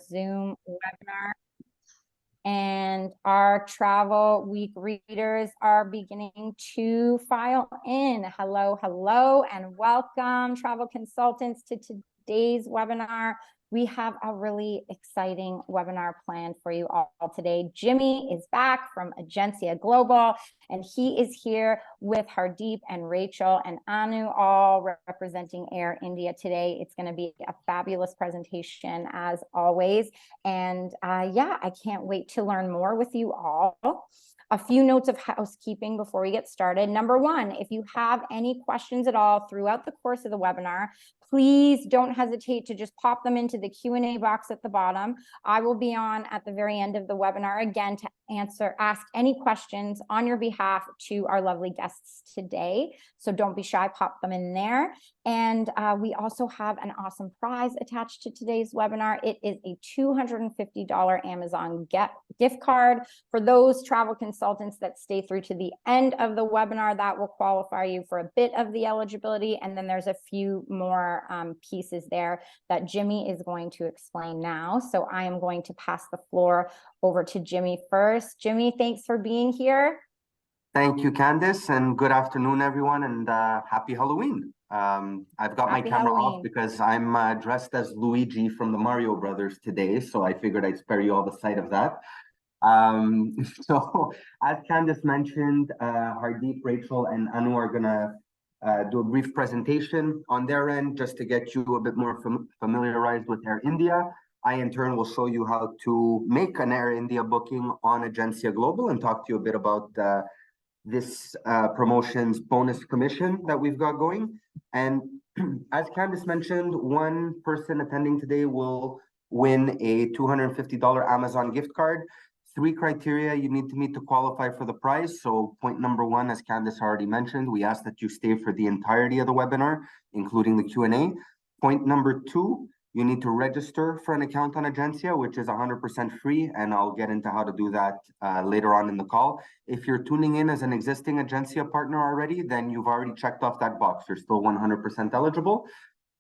Zoom webinar. And our Travel Week readers are beginning to file in. Hello, hello, and welcome, travel consultants, to today's webinar. We have a really exciting webinar planned for you all today. Jimmy is back from Agencia Global, and he is here with Hardeep and Rachel and Anu, all representing Air India today. It's going to be a fabulous presentation as always. And yeah, I can't wait to learn more with you all. A few notes of housekeeping before we get started. Number one, if you have any questions at all throughout the course of the webinar, please don't hesitate to just pop them into the Q&A box at the bottom. I will be on at the very end of the webinar again to ask any questions on your behalf to our lovely guests today. So don't be shy, pop them in there. And we also have an awesome prize attached to today's webinar. It is a $250 Amazon gift card. For those travel consultants that stay through to the end of the webinar, that will qualify you for a bit of the eligibility. And then there's a few more pieces there that Jimmy is going to explain now. So I am going to pass the floor over to Jimmy first. Jimmy, thanks for being here. Thank you, Candice, and good afternoon, everyone, and happy Halloween. I've got my camera off because I'm dressed as Luigi from the Mario Brothers today, so I figured I'd spare you all the sight of that. So, as Candice mentioned, Hardeep, Rachel, and Anu are going to do a brief presentation on their end just to get you a bit more familiarized with Air India. I, in turn, will show you how to make an Air India booking on Agencia Global and talk to you a bit about this promotion's bonus commission that we've got going. And as Candice mentioned, one person attending today will win a $250 Amazon gift card. 3 criteria you need to meet to qualify for the prize. So point number 1, as Candice already mentioned, we ask that you stay for the entirety of the webinar, including the Q&A. Point number 2, you need to register for an account on Agencia, which is 100% free, and I'll get into how to do that later on in the call. If you're tuning in as an existing Agencia partner already, then you've already checked off that box. You're still 100% eligible.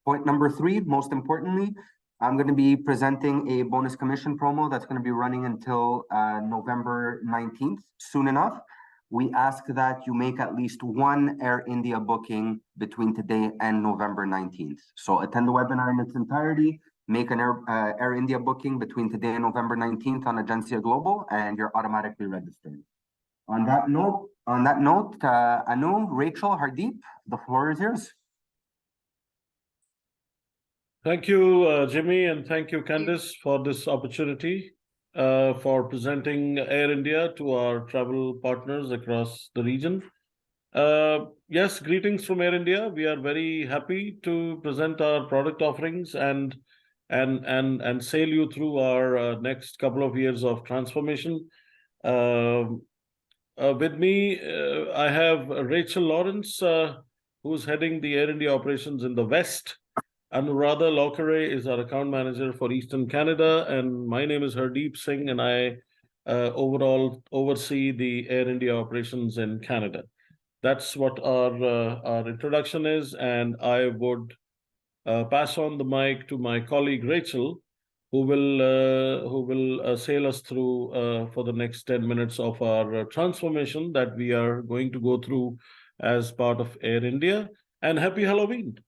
Point number 3, most importantly, I'm going to be presenting a bonus commission promo that's going to be running until November 19th, soon enough. We ask that you make at least 1 Air India booking between today and November 19th. So attend the webinar in its entirety, make an Air India booking between today and November 19th on Agencia Global, and you're automatically registered. On that note, Anu, Rachel, Hardeep, the floor is yours. Thank you, Jimmy, and thank you, Candice, for this opportunity for presenting Air India to our travel partners across the region. Yes, greetings from Air India. We are very happy to present our product offerings and sail you through our next couple of years of transformation. With me, I have Rachel Lawrence, who's heading the Air India operations in the West. Anuradha Lohakare is our account manager for Eastern Canada, and my name is Hardeep Singh, and I overall oversee the Air India operations in Canada. That's what our introduction is, and I would pass on the mic to my colleague Rachel, who will sail us through for the next 10 minutes of our transformation that we are going to go through as part of Air India. And happy Halloween.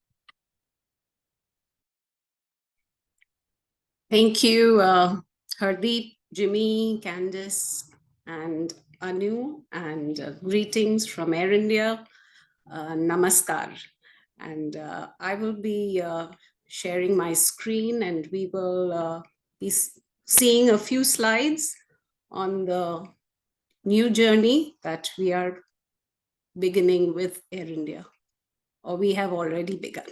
Thank you, Hardeep, Jimmy, Candice, and Anu, and greetings from Air India. Namaskar. And I will be sharing my screen, and we will be seeing a few slides on the new journey that we are beginning with Air India, or we have already begun.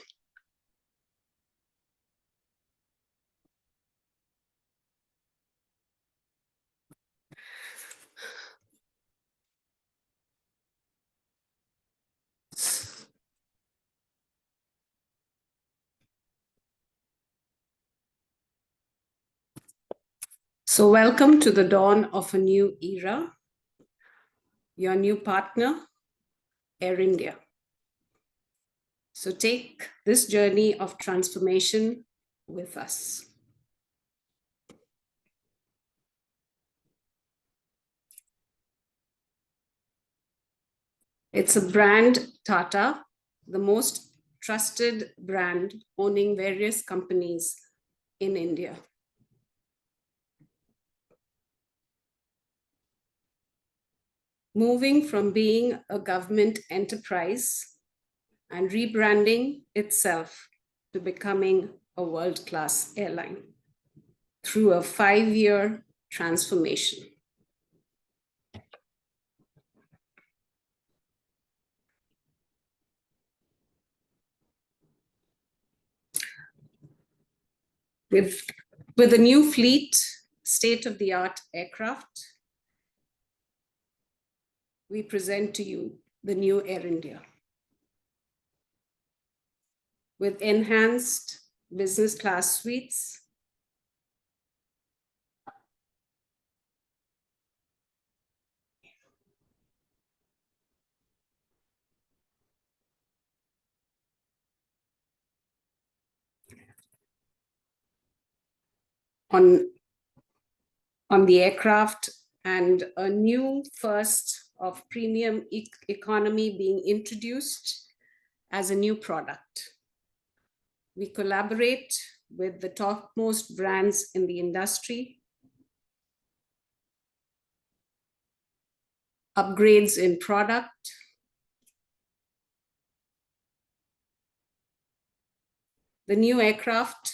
So welcome to the dawn of a new era. Your new partner, Air India. So take this journey of transformation with us. It's a brand, Tata, the most trusted brand owning various companies in India. Moving from being a government enterprise and rebranding itself to becoming a world-class airline through a 5-year transformation. With a new fleet, state-of-the-art aircraft, we present to you the new Air India. With enhanced business class suites, on the aircraft, and a new first of premium economy being introduced as a new product. We collaborate with the topmost brands in the industry, upgrades in product, the new aircraft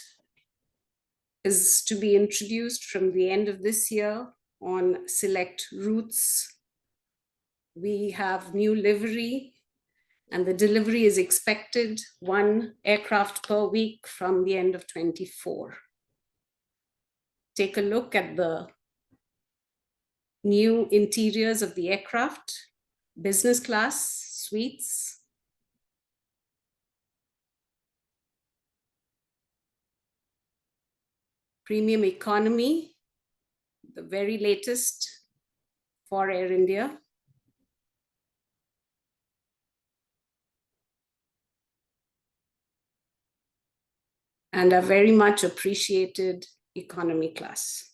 is to be introduced from the end of this year on select routes. We have new livery, and the delivery is expected 1 aircraft per week from the end of 2024. Take a look at the new interiors of the aircraft, business class suites, premium economy, the very latest for Air India. And a very much appreciated economy class.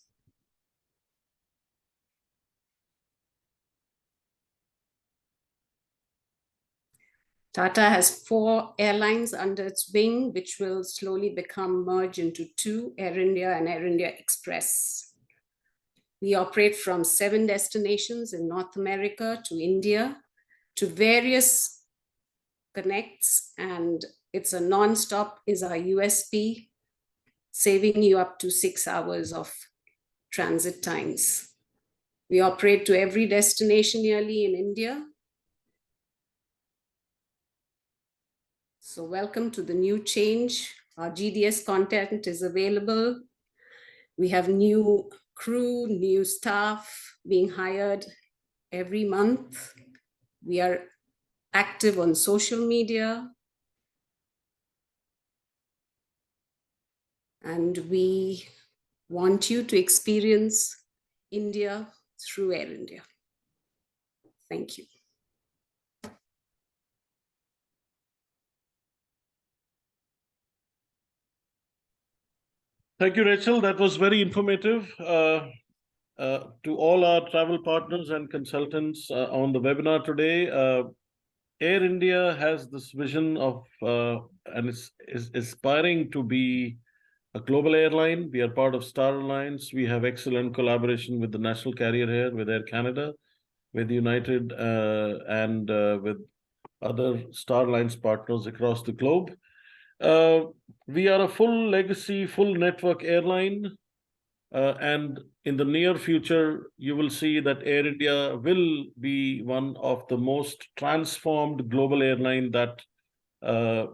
Tata has 4 airlines under its wing, which will slowly become merged into 2, Air India and Air India Express. We operate from 7 destinations in North America to India, to various connects, and it's a non-stop is our USP, saving you up to 6 hours of transit times. We operate to every destination nearly in India. So welcome to the new change. Our GDS content is available. We have new crew, new staff being hired every month. We are active on social media. And we want you to experience India through Air India. Thank you. Thank you, Rachel. That was very informative. To all our travel partners and consultants on the webinar today, Air India has this vision of and is aspiring to be a global airline. We are part of Star Alliance. We have excellent collaboration with the national carrier here, with Air Canada, with United, and with other Star Alliance partners across the globe. We are a full legacy, full network airline. And in the near future, you will see that Air India will be one of the most transformed global airline that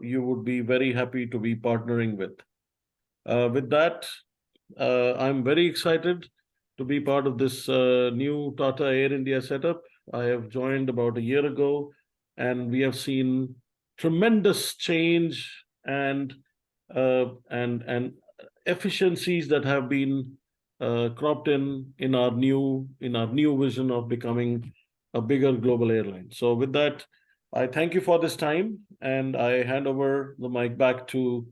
you would be very happy to be partnering with. With that, I'm very excited to be part of this new Tata Air India setup. I have joined about a year ago, and we have seen tremendous change and efficiencies that have been cropped in our new vision of becoming a bigger global airline. So with that, I thank you for this time, and I hand over the mic back to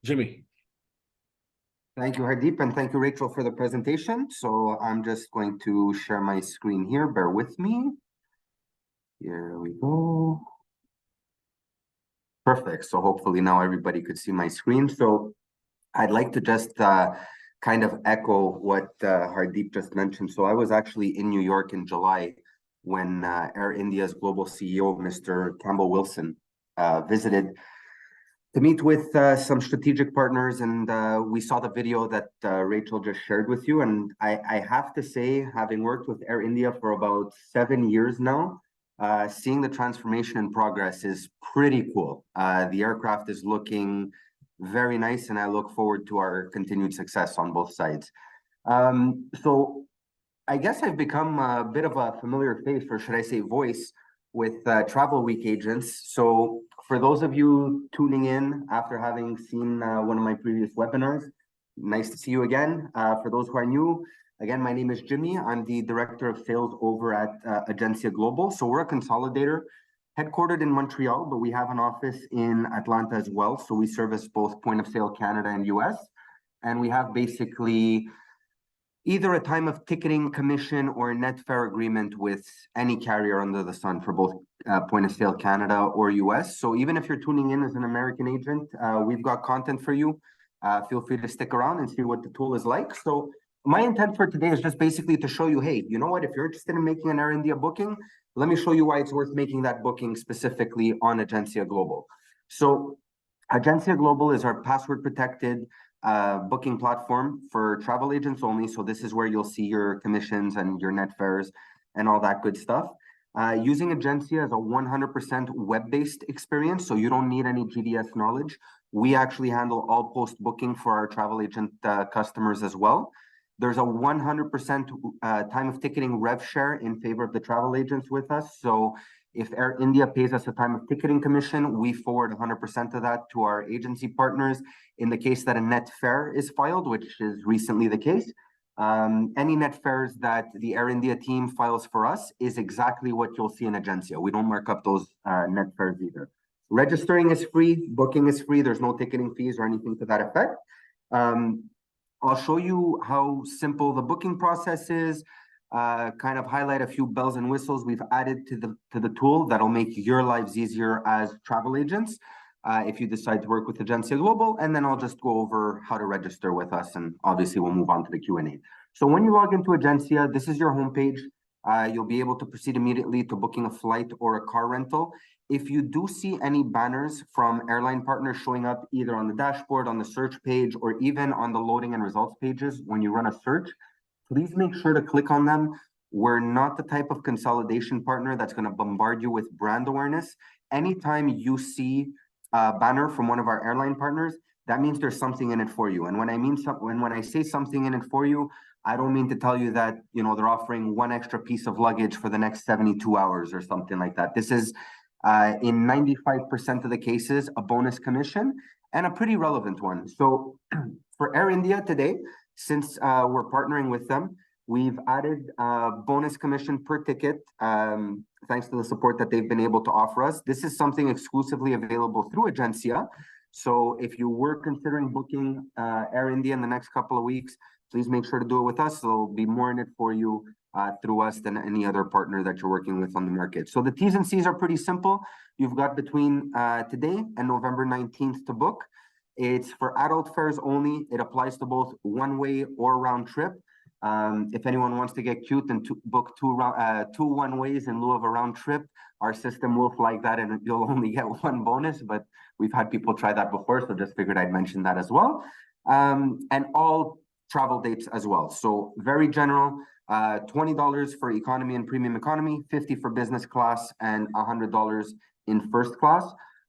Jimmy. Thank you, Hardeep, and thank you, Rachel, for the presentation. So I'm just going to share my screen here. Bear with me. Here we go. Perfect. So hopefully now everybody could see my screen. So I'd like to just kind of echo what Hardeep just mentioned. So I was actually in New York in July when Air India's global CEO, Mr. Campbell Wilson, visited to meet with some strategic partners, and we saw the video that Rachel just shared with you. And I have to say, having worked with Air India for about 7 years now, seeing the transformation in progress is pretty cool. The aircraft is looking very nice, and I look forward to our continued success on both sides. So I guess I've become a bit of a familiar face, or should I say voice, with Travelweek agents. So for those of you tuning in after having seen one of my previous webinars, nice to see you again. For those who are new, again, my name is Jimmy. I'm the Director of Sales over at Agencia Global. So we're a consolidator headquartered in Montreal, but we have an office in Atlanta as well. So we service both point of sale Canada and US. And we have basically either a time of ticketing commission or a net fare agreement with any carrier under the sun for both point of sale Canada or US. So even if you're tuning in as an American agent, we've got content for you. Feel free to stick around and see what the tool is like. So my intent for today is just basically to show you, hey, you know what, if you're interested in making an Air India booking, let me show you why it's worth making that booking specifically on Agencia Global. So Agencia Global is our password protected booking platform for travel agents only. So this is where you'll see your commissions and your net fares and all that good stuff. Using Agencia is a 100% web-based experience, so you don't need any GDS knowledge. We actually handle all post-booking for our travel agent customers as well. There's a 100% time of ticketing rev share in favor of the travel agents with us. So if Air India pays us a time of ticketing commission, we forward 100% of that to our agency partners. In the case that a net fare is filed, which is recently the case, any net fares that the Air India team files for us is exactly what you'll see in Agencia. We don't mark up those net fares either. Registering is free, booking is free. There's no ticketing fees or anything to that effect. I'll show you how simple the booking process is, kind of highlight a few bells and whistles we've added to the tool that'll make your lives easier as travel agents if you decide to work with Agencia Global, and then I'll just go over how to register with us, and obviously we'll move on to the Q&A. So when you log into Agencia, this is your homepage. You'll be able to proceed immediately to booking a flight or a car rental. If you do see any banners from airline partners showing up either on the dashboard, on the search page, or even on the loading and results pages when you run a search, please make sure to click on them. We're not the type of consolidation partner that's going to bombard you with brand awareness. Anytime you see a banner from one of our airline partners, that means there's something in it for you. And when I say something in it for you, I don't mean to tell you that, you know, they're offering one extra piece of luggage for the next 72 hours or something like that. This is in 95% of the cases, a bonus commission, and a pretty relevant one. So for Air India today, since we're partnering with them, we've added a bonus commission per ticket, thanks to the support that they've been able to offer us. This is something exclusively available through Agencia. So if you were considering booking Air India in the next couple of weeks, please make sure to do it with us. There'll be more in it for you through us than any other partner that you're working with on the market. So the T's and C's are pretty simple. You've got between today and November 19th to book. It's for adult fares only. It applies to both one-way or round trip. If anyone wants to get cute and to book two one-ways in lieu of a round trip, our system will flag that and you'll only get one bonus, but we've had people try that before, so just figured I'd mention that as well. And all travel dates as well. So very general, $20 for economy and premium economy, $50 for business class, and $100 in first class.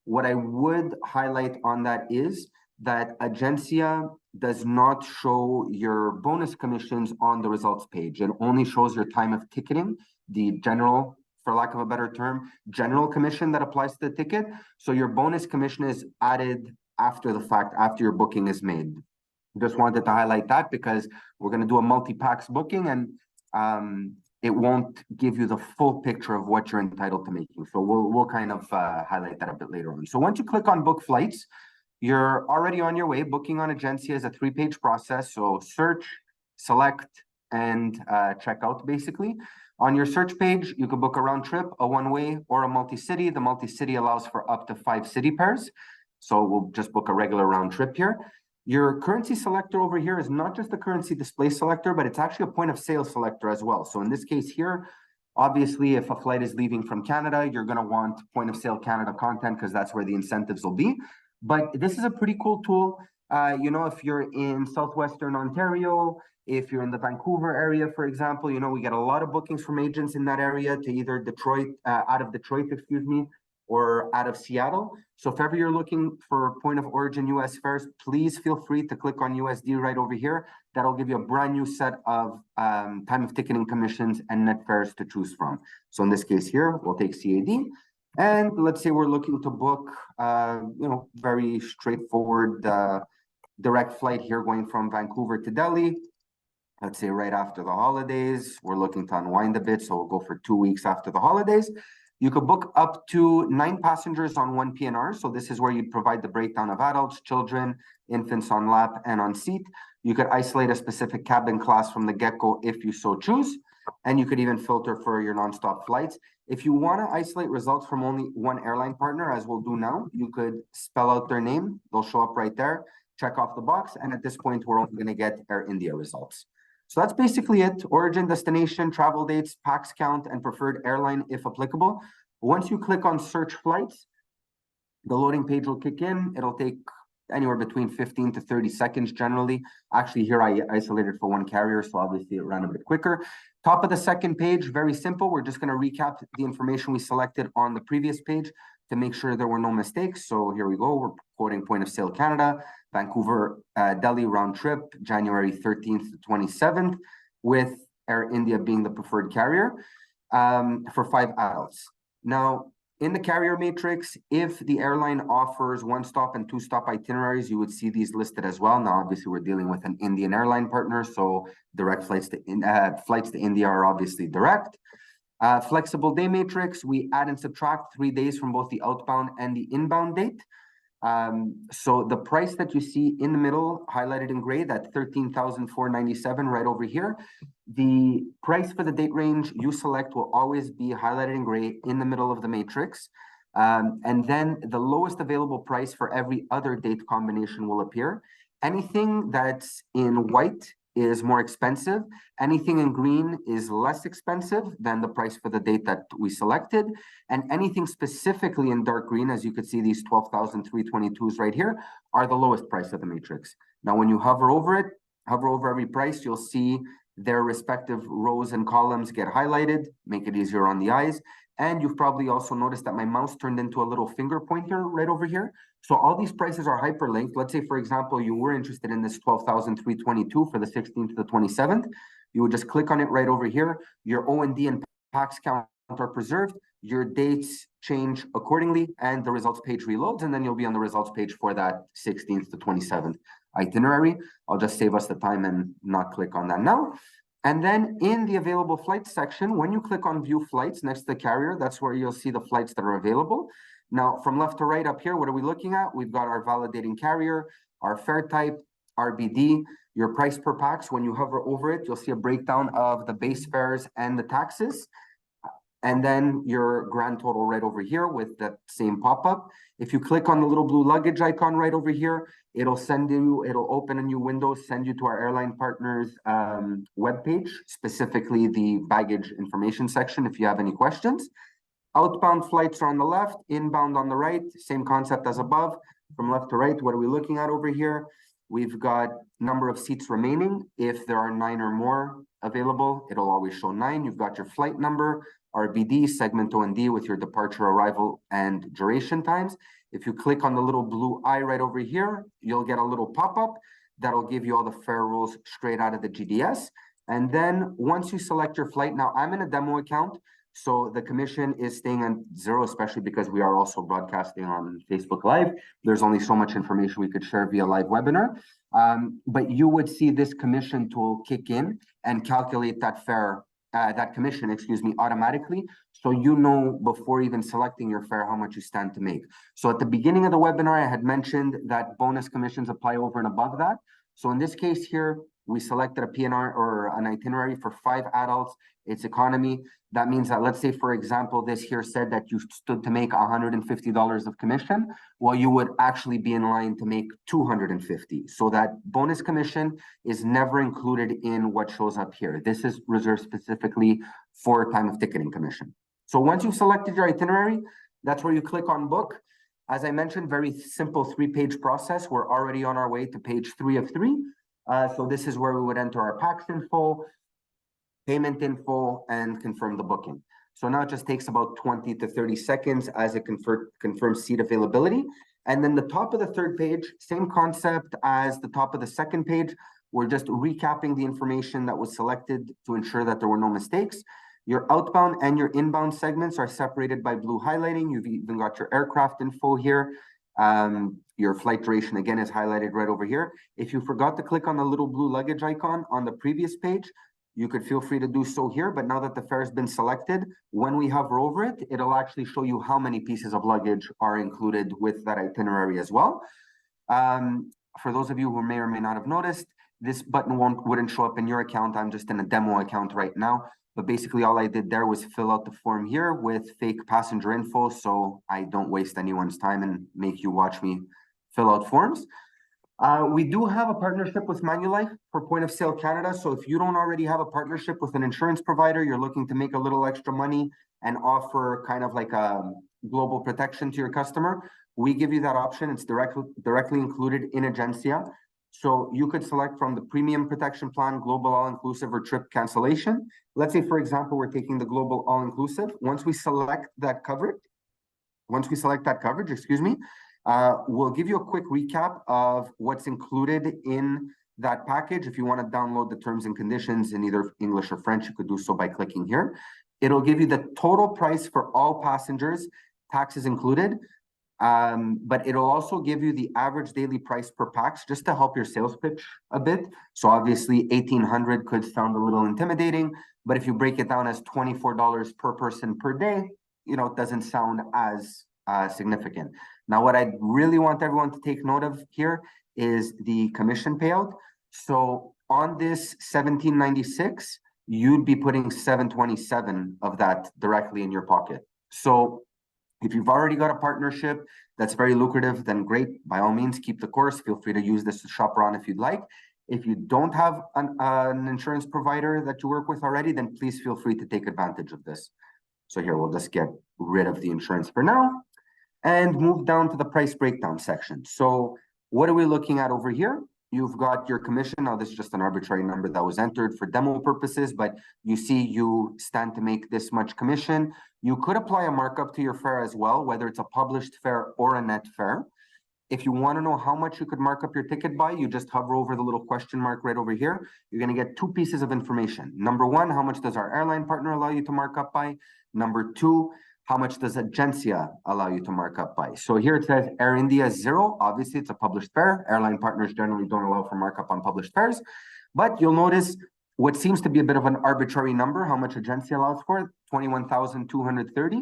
What I would highlight on that is that Agencia does not show your bonus commissions on the results page. It only shows your time of ticketing, the general, for lack of a better term, general commission that applies to the ticket. So your bonus commission is added after the fact, after your booking is made. Just wanted to highlight that because we're going to do a multi-packs booking, and it won't give you the full picture of what you're entitled to making. So we'll kind of highlight that a bit later on. So once you click on book flights, you're already on your way. Booking on Agencia is a 3-page process. So search, select, and check out, basically. On your search page, you can book a round trip, a one-way, or a multi-city. The multi-city allows for up to 5 city pairs. So we'll just book a regular round trip here. Your currency selector over here is not just the currency display selector, but it's actually a point of sale selector as well. So in this case here, obviously, if a flight is leaving from Canada, you're going to want point of sale Canada content because that's where the incentives will be. But this is a pretty cool tool. You know, if you're in Southwestern Ontario, if you're in the Vancouver area, for example, you know, we get a lot of bookings from agents in that area to either Detroit, out of Detroit, excuse me, or out of Seattle. So if ever you're looking for point of origin US fares, please feel free to click on USD right over here. That'll give you a brand new set of time of ticketing commissions and net fares to choose from. So in this case here, we'll take CAD. And let's say we're looking to book, you know, very straightforward direct flight here going from Vancouver to Delhi. Let's say right after the holidays, we're looking to unwind a bit. So we'll go for 2 weeks after the holidays. You could book up to 9 passengers on one PNR. So this is where you'd provide the breakdown of adults, children, infants on lap and on seat. You could isolate a specific cabin class from the get-go if you so choose. And you could even filter for your nonstop flights. If you want to isolate results from only one airline partner, as we'll do now, you could spell out their name. They'll show up right there. Check off the box. And at this point, we're only going to get Air India results. So that's basically it. Origin, destination, travel dates, pax count, and preferred airline if applicable. Once you click on search flights, the loading page will kick in. It'll take anywhere between 15 to 30 seconds generally. Actually, here I isolated for one carrier, so obviously it ran a bit quicker. Top of the second page, very simple. We're just going to recap the information we selected on the previous page to make sure there were no mistakes. So here we go. We're quoting point of sale Canada, Vancouver, Delhi round trip, January 13th to 27th, with Air India being the preferred carrier for 5 adults. Now, in the carrier matrix, if the airline offers 1-stop and 2-stop itineraries, you would see these listed as well. Now, obviously, we're dealing with an Indian airline partner, so direct flights to India are obviously direct. Flexible day matrix, we add and subtract 3 days from both the outbound and the inbound date. So the price that you see in the middle, highlighted in gray, that $13,497 right over here, the price for the date range you select will always be highlighted in gray in the middle of the matrix. And then the lowest available price for every other date combination will appear. Anything that's in white is more expensive. Anything in green is less expensive than the price for the date that we selected. And anything specifically in dark green, as you could see, these 12,322s right here, are the lowest price of the matrix. Now, when you hover over it, hover over every price, you'll see their respective rows and columns get highlighted, make it easier on the eyes. And you've probably also noticed that my mouse turned into a little finger pointer right over here. So all these prices are hyperlinked. Let's say, for example, you were interested in this 12,322 for the 16th to the 27th. You would just click on it right over here. Your O&D and pax count are preserved. Your dates change accordingly, and the results page reloads, and then you'll be on the results page for that 16th to 27th itinerary. I'll just save us the time and not click on that now. And then in the available flights section, when you click on view flights next to the carrier, that's where you'll see the flights that are available. Now, from left to right up here, what are we looking at? We've got our validating carrier, our fare type, RBD, your price per pax. When you hover over it, you'll see a breakdown of the base fares and the taxes. And then your grand total right over here with that same pop-up. If you click on the little blue luggage icon right over here, it'll open a new window, send you to our airline partners webpage, specifically the baggage information section if you have any questions. Outbound flights are on the left, inbound on the right, same concept as above. From left to right, what are we looking at over here? We've got number of seats remaining. If there are 9 or more available, it'll always show 9. You've got your flight number, RBD, segment O&D with your departure, arrival, and duration times. If you click on the little blue eye right over here, you'll get a little pop-up that'll give you all the fare rules straight out of the GDS. And then once you select your flight, now I'm in a demo account, so the commission is staying on 0, especially because we are also broadcasting on Facebook Live. There's only so much information we could share via live webinar. But you would see this commission tool kick in and calculate that fare, that commission, automatically. So you know before even selecting your fare how much you stand to make. So at the beginning of the webinar, I had mentioned that bonus commissions apply over and above that. So in this case here, we selected a PNR or an itinerary for 5 adults. It's economy. That means that, let's say, for example, this here said that you stood to make $150 of commission. Well, you would actually be in line to make 250. So that bonus commission is never included in what shows up here. This is reserved specifically for time of ticketing commission. So once you've selected your itinerary, that's where you click on book. As I mentioned, very simple 3-page process. We're already on our way to page 3 of 3. So this is where we would enter our PAX info, payment info, and confirm the booking. So now it just takes about 20 to 30 seconds as it confirms seat availability. And then the top of the 3rd page, same concept as the top of the 2nd page. We're just recapping the information that was selected to ensure that there were no mistakes. Your outbound and your inbound segments are separated by blue highlighting. You've even got your aircraft info here. Your flight duration, again, is highlighted right over here. If you forgot to click on the little blue luggage icon on the previous page, you could feel free to do so here. But now that the fare has been selected, when we hover over it, it'll actually show you how many pieces of luggage are included with that itinerary as well. For those of you who may or may not have noticed, this button wouldn't show up in your account. I'm just in a demo account right now. But basically, all I did there was fill out the form here with fake passenger info, so I don't waste anyone's time and make you watch me fill out forms. We do have a partnership with Manulife for Point of Sale Canada. So if you don't already have a partnership with an insurance provider, you're looking to make a little extra money and offer kind of like a global protection to your customer, we give you that option. It's directly included in Agencia. So you could select from the premium protection plan, global all-inclusive, or trip cancellation. Let's say, for example, we're taking the global all-inclusive. Once we select that coverage, we'll give you a quick recap of what's included in that package. If you want to download the terms and conditions in either English or French, you could do so by clicking here. It'll give you the total price for all passengers, taxes included. But it'll also give you the average daily price per pax just to help your sales pitch a bit. So obviously 1,800 could sound a little intimidating, but if you break it down as $24 per person per day, it doesn't sound as significant. Now, what I really want everyone to take note of here is the commission payout. So on this $1,796, you'd be putting $727 of that directly in your pocket. So if you've already got a partnership that's very lucrative, then great. By all means, keep the course. Feel free to use this to shop around if you'd like. If you don't have an insurance provider that you work with already, then please feel free to take advantage of this. So here, we'll just get rid of the insurance for now and move down to the price breakdown section. So what are we looking at over here? You've got your commission. Now, this is just an arbitrary number that was entered for demo purposes, but you see you stand to make this much commission. You could apply a markup to your fare as well, whether it's a published fare or a net fare. If you want to know how much you could mark up your ticket by, you just hover over the little question mark right over here. You're going to get 2 pieces of information. Number 1, how much does our airline partner allow you to mark up by? Number 2, how much does Agencia allow you to mark up by? So here it says Air India 0. Obviously, it's a published fare. Airline partners generally don't allow for markup on published fares. But you'll notice what seems to be a bit of an arbitrary number, how much Agencia allows for, 21,230.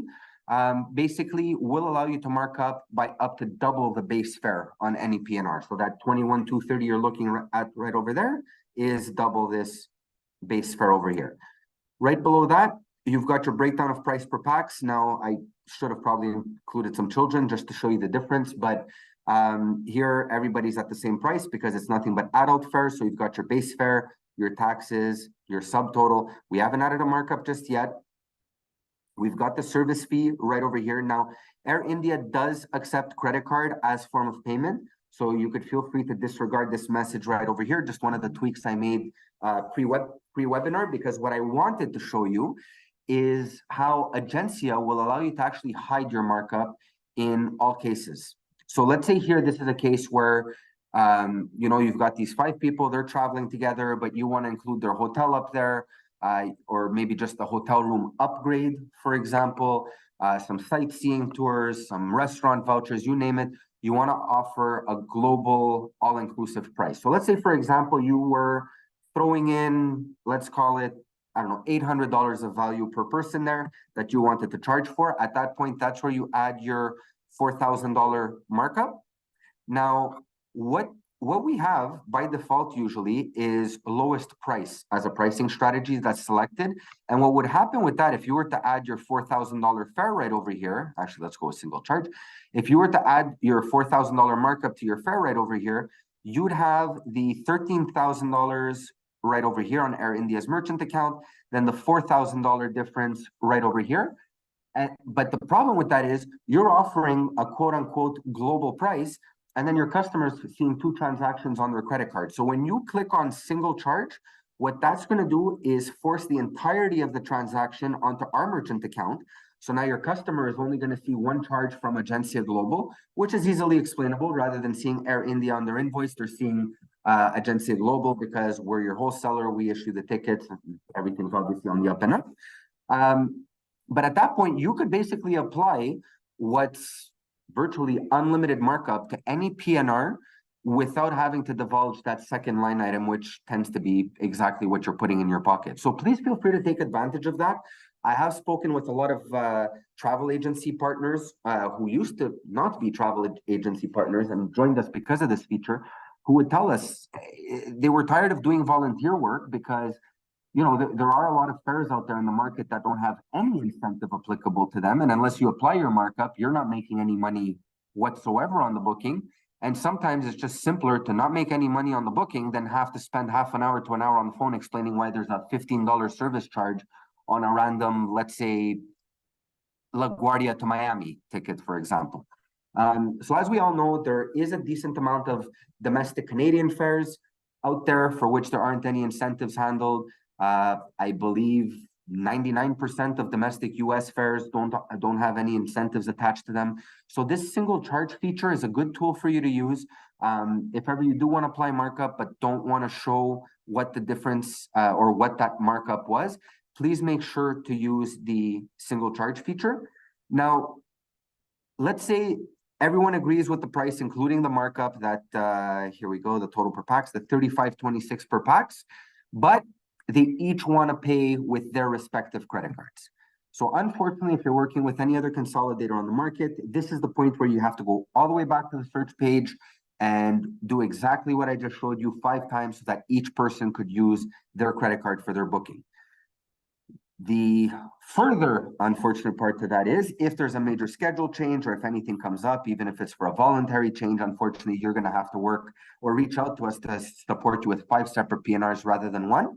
Basically will allow you to mark up by up to double the base fare on any PNR. So that 21,230 you're looking at right over there is double this base fare over here. Right below that, you've got your breakdown of price per pax. Now, I should have probably included some children just to show you the difference, but here everybody's at the same price because it's nothing but adult fare. So you've got your base fare, your taxes, your subtotal. We haven't added a markup just yet. We've got the service fee right over here. Now, Air India does accept credit card as form of payment. So you could feel free to disregard this message right over here. Just one of the tweaks I made pre-webinar, because what I wanted to show you is how Agencia will allow you to actually hide your markup in all cases. So let's say here, this is a case where, you've got these 5 people, they're traveling together, but you want to include their hotel up there, or maybe just the hotel room upgrade, for example, some sightseeing tours, some restaurant vouchers, you name it. You want to offer a global all-inclusive price. So let's say, for example, you were throwing in, let's call it, I don't know, $800 of value per person there that you wanted to charge for. At that point, that's where you add your $4,000 markup. Now, what what we have by default usually is lowest price as a pricing strategy that's selected. And what would happen with that, if you were to add your $4,000 fare right over here, actually, let's go with single charge. If you were to add your $4,000 markup to your fare right over here, you'd have the $13,000 right over here on Air India's merchant account, then the $4,000 difference right over here. But the problem with that is you're offering a quote unquote global price, and then your customers seeing two transactions on their credit card. So when you click on single charge, what that's going to do is force the entirety of the transaction onto our merchant account. So now your customer is only going to see one charge from Agencia Global, which is easily explainable. Rather than seeing Air India on their invoice, they're seeing Agencia Global because we're your wholesaler, we issue the tickets, everything's obviously on the up and up. But at that point, you could basically apply what's virtually unlimited markup to any PNR without having to divulge that second line item, which tends to be exactly what you're putting in your pocket. So please feel free to take advantage of that. I have spoken with a lot of travel agency partners who used to not be travel agency partners and joined us because of this feature, who would tell us they were tired of doing volunteer work because there are a lot of fares out there in the market that don't have any incentive applicable to them. And unless you apply your markup, you're not making any money whatsoever on the booking. And sometimes it's just simpler to not make any money on the booking than have to spend half an hour to an hour on the phone explaining why there's a $15 service charge on a random, let's say, LaGuardia to Miami ticket, for example. So as we all know, there is a decent amount of domestic Canadian fares out there for which there aren't any incentives handled. I believe 99% of domestic US fares don't have any incentives attached to them. So this single charge feature is a good tool for you to use. If ever you do want to apply markup but don't want to show what the difference or what that markup was, please make sure to use the single charge feature. Now, let's say everyone agrees with the price, including the markup that, here we go, the total per pax, the $35.26 per pax, but they each want to pay with their respective credit cards. So unfortunately, if you're working with any other consolidator on the market, this is the point where you have to go all the way back to the search page and do exactly what I just showed you 5 times so that each person could use their credit card for their booking. The further unfortunate part to that is if there's a major schedule change or if anything comes up, even if it's for a voluntary change, unfortunately, you're going to have to work or reach out to us to support you with 5 separate PNRs rather than 1.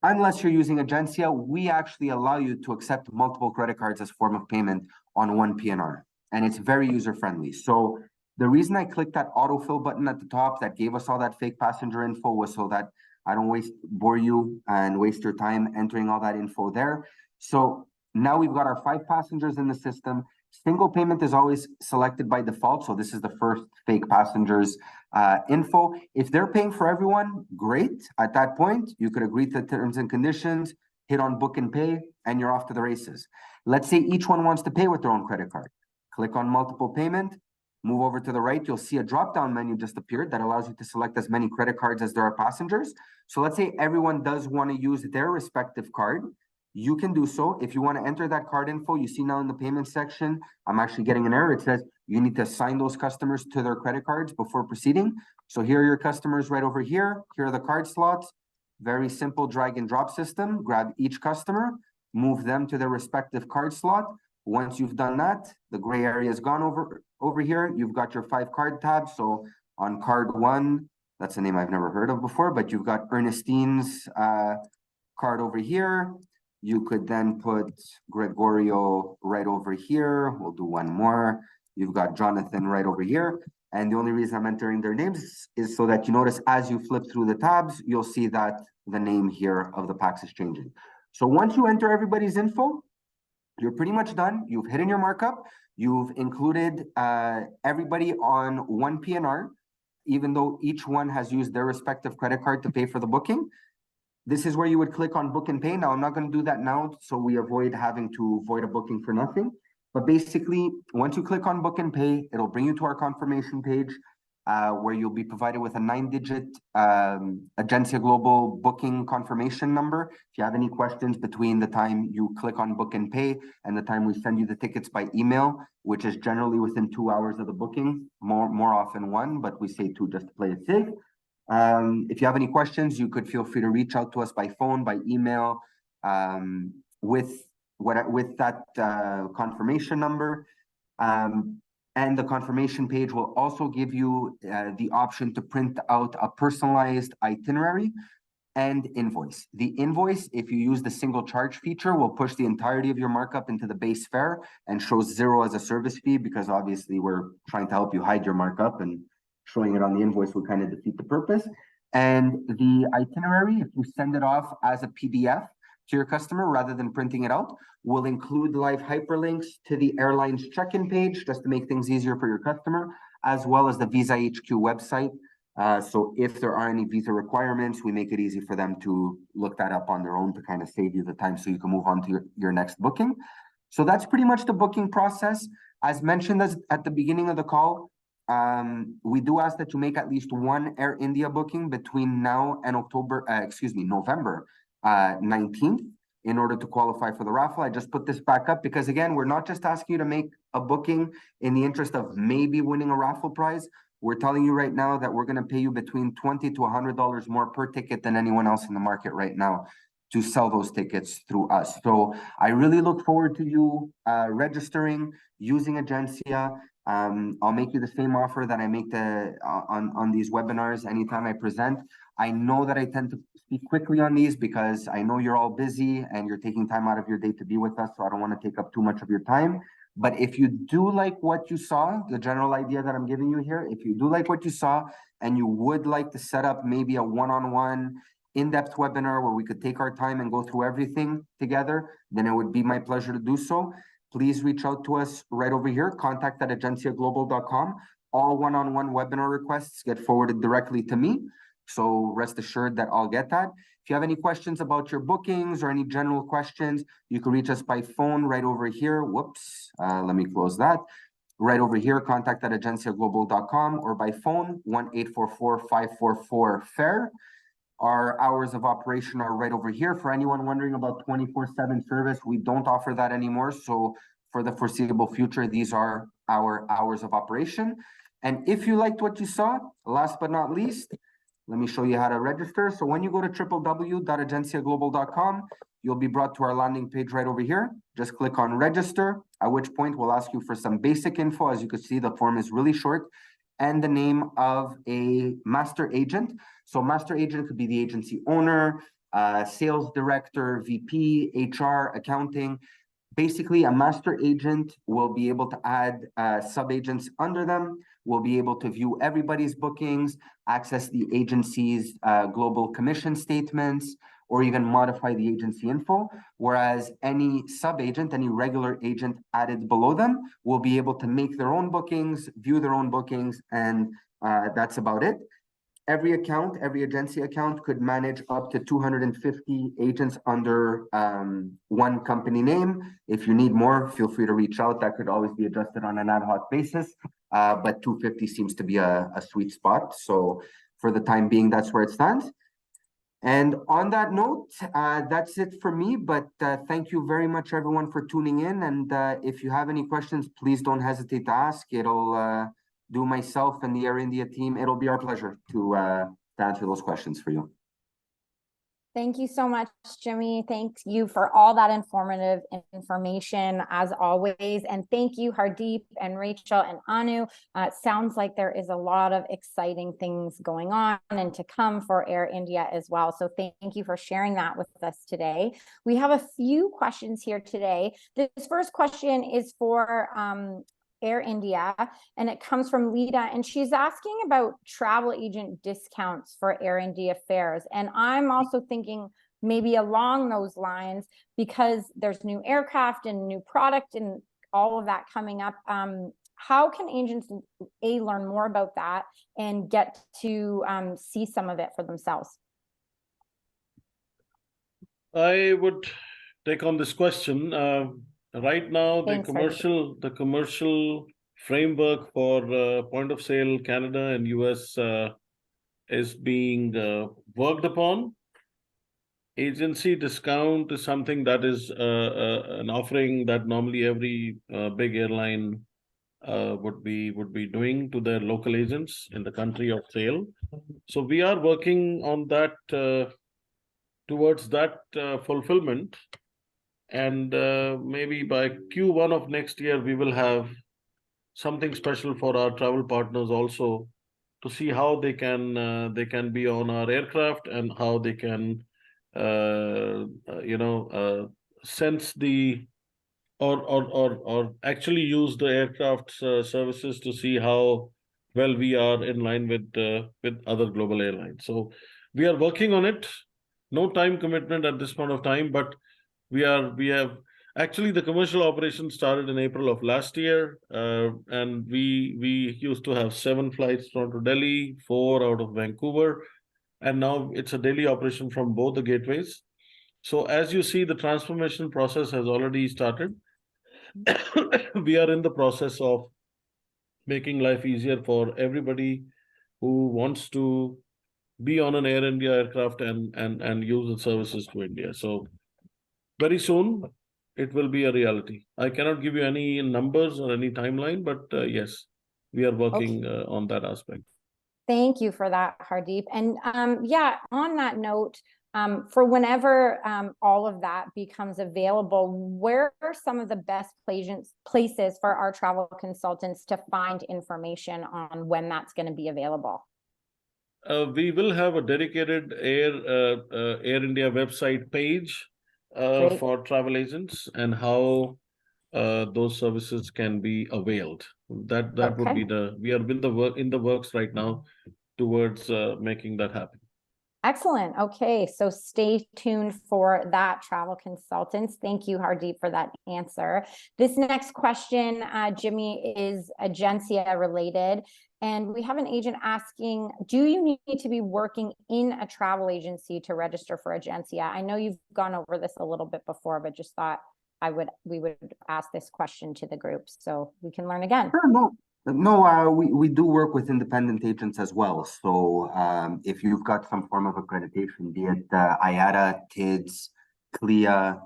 Unless you're using Agencia, we actually allow you to accept multiple credit cards as form of payment on 1 PNR, and it's very user-friendly. So the reason I clicked that autofill button at the top that gave us all that fake passenger info was so that I don't bore you and waste your time entering all that info there. So now we've got our 5 passengers in the system. Single payment is always selected by default. So this is the first fake passengers info. If they're paying for everyone, great. At that point, you could agree to the terms and conditions, hit on book and pay, and you're off to the races. Let's say each one wants to pay with their own credit card. Click on multiple payment, move over to the right. You'll see a drop-down menu just appeared that allows you to select as many credit cards as there are passengers. So let's say everyone does want to use their respective card. You can do so. If you want to enter that card info, you see now in the payment section, I'm actually getting an error. It says you need to assign those customers to their credit cards before proceeding. So here are your customers right over here. Here are the card slots. Very simple drag and drop system. Grab each customer, move them to their respective card slot. Once you've done that, the gray area is gone over here. You've got your 5 card tabs. So on card 1, that's a name I've never heard of before, but you've got Ernestine's card over here. You could then put Gregorio right over here. We'll do one more. You've got Jonathan right over here. And the only reason I'm entering their names is so that you notice as you flip through the tabs, you'll see that the name here of the PAX is changing. So once you enter everybody's info, you're pretty much done. You've hidden your markup. You've included everybody on 1 PNR, even though each one has used their respective credit card to pay for the booking. This is where you would click on book and pay. Now, I'm not going to do that now, so we avoid having to void a booking for nothing. But basically, once you click on book and pay, it'll bring you to our confirmation page. where you'll be provided with a 9-digit Agencia Global booking confirmation number. If you have any questions between the time you click on book and pay and the time we send you the tickets by email, which is generally within 2 hours of the booking, more often 1, but we say 2 just to play it safe. If you have any questions, you could feel free to reach out to us by phone, by email, with that confirmation number. And the confirmation page will also give you the option to print out a personalized itinerary and invoice. The invoice, if you use the single charge feature, will push the entirety of your markup into the base fare and shows 0 as a service fee, because obviously we're trying to help you hide your markup, and showing it on the invoice would kind of defeat the purpose. And the itinerary, if you send it off as a PDF to your customer rather than printing it out, will include live hyperlinks to the airline's check-in page, just to make things easier for your customer, as well as the Visa HQ website. So if there are any visa requirements, we make it easy for them to look that up on their own to kind of save you the time so you can move on to your next booking. So that's pretty much the booking process. As mentioned at the beginning of the call, we do ask that you make at least 1 Air India booking between now and November 19th in order to qualify for the raffle. I just put this back up because, again, we're not just asking you to make a booking in the interest of maybe winning a raffle prize. We're telling you right now that we're going to pay you between $20 to $100 more per ticket than anyone else in the market right now to sell those tickets through us. So I really look forward to you registering, using Agencia. I'll make you the same offer that I make on these webinars anytime I present. I know that I tend to speak quickly on these because I know you're all busy and you're taking time out of your day to be with us, so I don't want to take up too much of your time. But if you do like what you saw, the general idea that I'm giving you here, if you do like what you saw and you would like to set up maybe a one-on-one in-depth webinar where we could take our time and go through everything together, then it would be my pleasure to do so. Please reach out to us right over here, contact@agenciaglobal.com. All one-on-one webinar requests get forwarded directly to me, so rest assured that I'll get that. If you have any questions about your bookings or any general questions, you can reach us by phone right over here. Whoops, let me close that. Right over here, contact@agenciaglobal.com, or by phone, 1-844-544-FAIR. Our hours of operation are right over here. For anyone wondering about 24/7 service, we don't offer that anymore. So for the foreseeable future, these are our hours of operation. And if you liked what you saw, last but not least, let me show you how to register. So when you go to www.agenciaglobal.com, you'll be brought to our landing page right over here. Just click on register, at which point we'll ask you for some basic info. As you can see, the form is really short, and the name of a master agent. So master agent could be the agency owner, sales director, VP, HR, accounting. Basically, a master agent will be able to add sub-agents under them, will be able to view everybody's bookings, access the agency's global commission statements, or even modify the agency info, whereas any sub-agent, any regular agent added below them will be able to make their own bookings, view their own bookings, and that's about it. Every account, every agency account could manage up to 250 agents under one company name. If you need more, feel free to reach out. That could always be adjusted on an ad hoc basis, but 250 seems to be a sweet spot. So for the time being, that's where it stands. And on that note, that's it for me, but thank you very much, everyone, for tuning in. And if you have any questions, please don't hesitate to ask. It'll do myself and the Air India team. It'll be our pleasure to answer those questions for you. Thank you so much, Jimmy. Thank you for all that informative information, as always. And thank you, Hardeep and Rachel and Anu. It sounds like there is a lot of exciting things going on and to come for Air India as well. So thank you for sharing that with us today. We have a few questions here today. This first question is for Air India, and it comes from Lita, and she's asking about travel agent discounts for Air India fares. And I'm also thinking maybe along those lines, because there's new aircraft and new product and all of that coming up. How can agents learn more about that and get to see some of it for themselves? I would take on this question. Right now, Thanks, the commercial framework for point of sale Canada and US is being worked upon. Agency discount is something that is an offering that normally every big airline would be doing to their local agents in the country of sale. So we are working on that towards that fulfillment, and maybe by Q1 of next year we will have something special for our travel partners also, to see how they can be on our aircraft and how they can sense the or actually use the aircraft services to see how well we are in line with other global airlines. So we are working on it. No time commitment at this point of time, but we have actually, the commercial operation started in April of last year, and we used to have 7 flights to Delhi, 4 out of Vancouver, and now it's a daily operation from both the gateways. So as you see, the transformation process has already started. We are in the process of making life easier for everybody who wants to be on an Air India aircraft and use the services to India. So very soon it will be a reality. I cannot give you any numbers or any timeline, but yes, we are working on that aspect. Thank you for that, Hardeep. And yeah, on that note, for whenever all of that becomes available, where are some of the best places for our travel consultants to find information on when that's going to be available? We will have a dedicated Air India website page for travel agents and how those services can be availed. That would be we are in the works right now towards making that happen. Excellent. Okay, so stay tuned for that, travel consultants. Thank you, Hardeep, for that answer. This next question, Jimmy, is Agencia related. And we have an agent asking, do you need to be working in a travel agency to register for Agencia? I know you've gone over this a little bit before, but just thought we would ask this question to the group so we can learn again. Sure, no, we do work with independent agents as well. So if you've got some form of accreditation, be it IATA, TIDS, CLIA,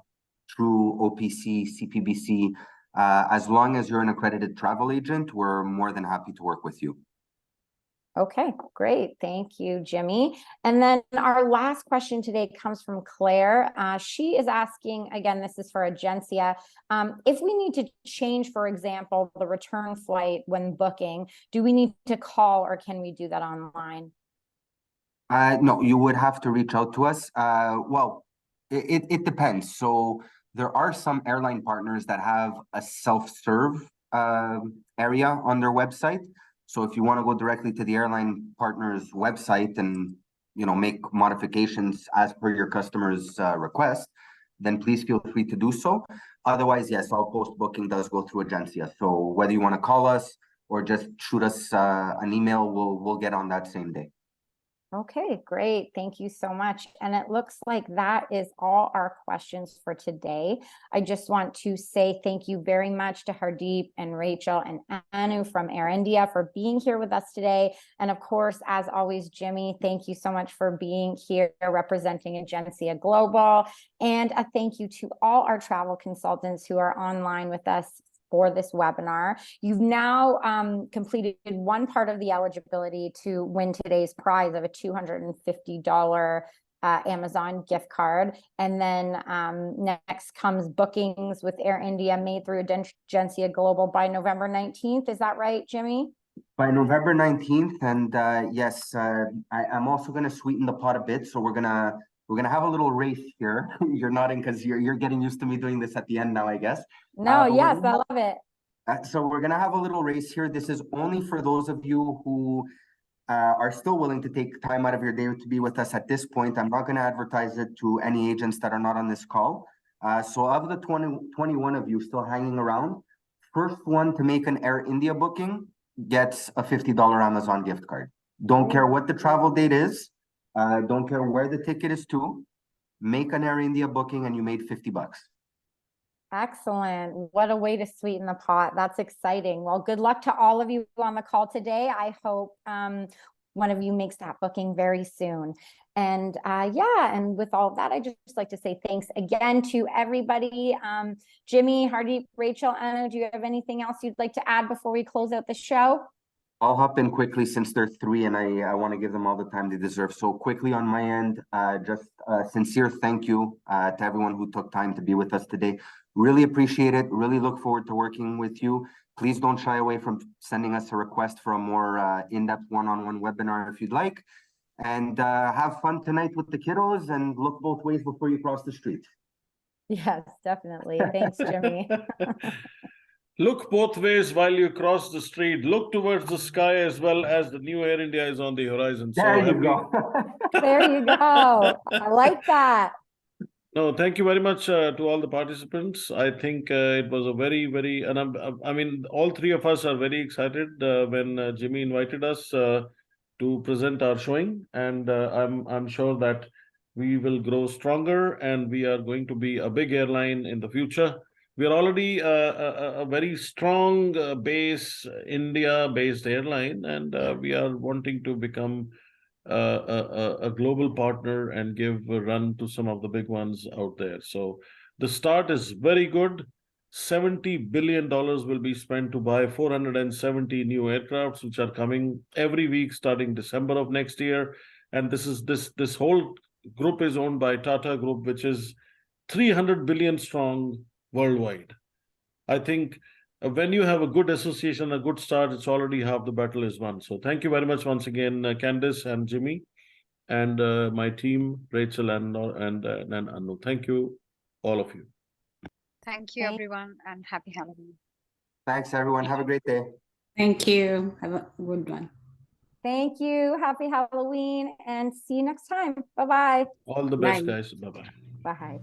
True, OPC, CPBC, as long as you're an accredited travel agent, we're more than happy to work with you. Okay, great. Thank you, Jimmy. And then our last question today comes from Claire. She is asking, again, this is for Agencia, if we need to change, for example, the return flight when booking, do we need to call or can we do that online? No, you would have to reach out to us. Well, it depends. So there are some airline partners that have a self-serve area on their website. So if you want to go directly to the airline partner's website and make modifications as per your customer's request, then please feel free to do so. Otherwise, yes, all post-booking does go through Agencia. So whether you want to call us or just shoot us an email, we'll get on that same day. Okay, great. Thank you so much. And it looks like that is all our questions for today. I just want to say thank you very much to Hardeep and Rachel and Anu from Air India for being here with us today. And of course, as always, Jimmy, thank you so much for being here representing Agencia Global. And a thank you to all our travel consultants who are online with us for this webinar. You've now completed one part of the eligibility to win today's prize of a $250 Amazon gift card. And then next comes bookings with Air India made through Agencia Global by November 19th. Is that right, Jimmy? By November 19th. And yes, I'm also going to sweeten the pot a bit. So we're gonna have a little race here. You're nodding because you're getting used to me doing this at the end now, I guess. No, yes, I love it. So we're gonna have a little race here. This is only for those of you who are still willing to take time out of your day to be with us at this point. I'm not gonna advertise it to any agents that are not on this call. So of the 21 of you still hanging around, first one to make an Air India booking gets a $50 Amazon gift card. Don't care what the travel date is. Don't care where the ticket is to, make an Air India booking and you made $50. Excellent. What a way to sweeten the pot. That's exciting. Well, good luck to all of you on the call today. I hope one of you makes that booking very soon. And yeah, and with all of that, I just like to say thanks again to everybody. Jimmy, Hardeep, Rachel, Anna, do you have anything else you'd like to add before we close out the show? I'll hop in quickly since they're three and I want to give them all the time they deserve. So quickly on my end, just a sincere thank you to everyone who took time to be with us today. Really appreciate it. Really look forward to working with you. Please don't shy away from sending us a request for a more in-depth one-on-one webinar if you'd like. And have fun tonight with the kiddos and look both ways before you cross the street. Yes, definitely. Thanks, Jimmy. Look both ways while you cross the street. Look towards the sky as well as the new Air India is on the horizon. There you go. There you go. I like that. No, thank you very much to all the participants. I think it was a very, and I mean, all three of us are very excited when Jimmy invited us to present our showing, and I'm sure that we will grow stronger, and we are going to be a big airline in the future. We are already a very strong base, India-based airline, and we are wanting to become a global partner and give a run to some of the big ones out there. So the start is very good. $70 billion will be spent to buy 470 new aircrafts, which are coming every week starting December of next year. And this whole group is owned by Tata Group, which is 300 billion strong worldwide. I think when you have a good association, a good start, it's already half the battle is won. So thank you very much once again, Candice and Jimmy, and my team, Rachel and Anu. Thank you, all of you. Thank you, everyone, and happy Halloween. Thanks, everyone. Have a great day. Thank you. Have a good one. Thank you. Happy Halloween and see you next time. Bye-bye. All the best, Bye. guys. Bye-bye. Bye.